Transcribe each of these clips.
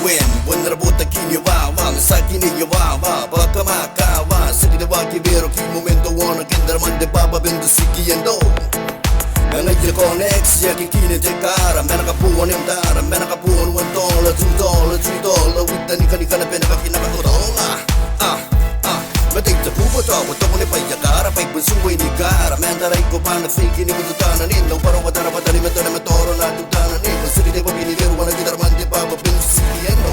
win when the boat kinyawa masakini yawa baka makawa sidi wa kibero ki momento wanna kendra mande baba bendo sikiendo Nanga ya connects ya kikine te cara mena kapuan imdara mena kapuan $1 $2 $3 with the nika na pena kakina kakutonga Mating ta pupo to wato ne pa yakara pa bunsuwe ni gara menda rai ko pana fiki ni kutana ni no paro watara patani metana metoro na tutana ni sidi de babini veru wana gitar mande baba bin sikiendo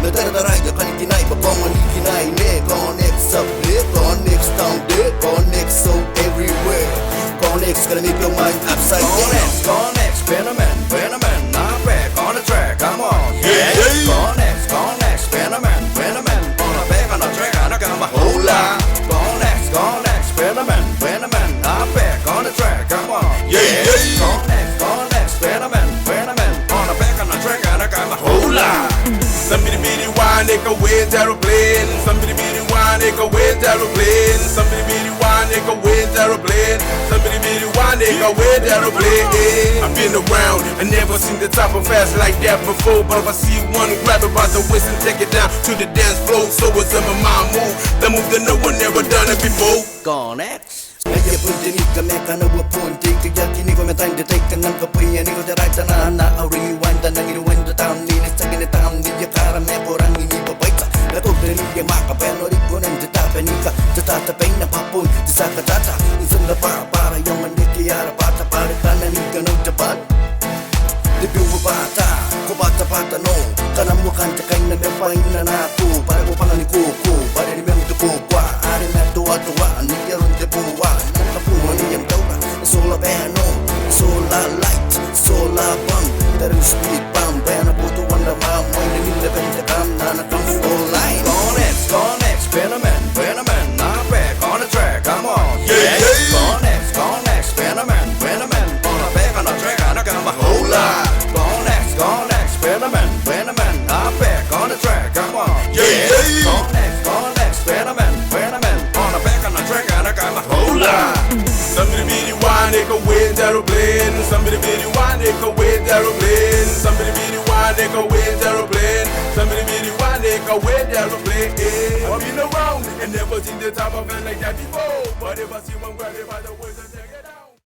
Metara rai ya kanikinai pa kongo nikinai ne connects up there connects down there connects so everywhere Connects gonna make your mind upside down Connects, Venom, not back on the track, come on Yeah, Connects, Venom, on the back on the track, I got my whole lot Connects, Venom, not back on the track, come on Yeah, Connects, Venom, on the back on the track, I got my whole lot Somebody be the one that can win aeroplane Somebody be the one that can win aeroplane Somebody be the one that can win aeroplane Somebody be the one that can win aeroplane I've been around, I never seen the top of fast like that before But if I see one grab it by the waist and take it down to the dance floor So it's in my move, the move that no one ever done it before Connects Kaya punti ni kami kana wapunti Kaya kini ko metang detay ka ng kapuya Ni ko diray na rewind Tanang inuwan da tam Linis sa ginitam Ni yakara me porang ini papaita Natuloy ni makapeno Rin ko nang ditapan Ika tatatapay na papun Sa katata Isang na para yung manikiyara Bata para ka na ni ka ng japan Di biwa bata Ko bata no Kanamukan takay na may pahin na nato Para ko panganikuko Para ni may mutukukwa Ari na tuwa-tuwa Niyaron de buwa Nang kapuha niyang taura Sola beno Sola light Sola bang Dari speed bang Bena puto wanda mamoy Nangilabang takam na nakang full line Connects Venom, not back on the track, come on Yeah, Connects, Venom, on the back on the track, I got my whole lot Connects, Venom, not back on the track, come on Yeah, Connects, Venom, on the back on the track, I got my whole lot Somebody be the one that can win aeroplane Somebody be the one that can win aeroplane Somebody be the one that can win aeroplane Somebody be the one that can win aeroplane I've been around and never seen the top of it like that before But if I see one grab it by the waist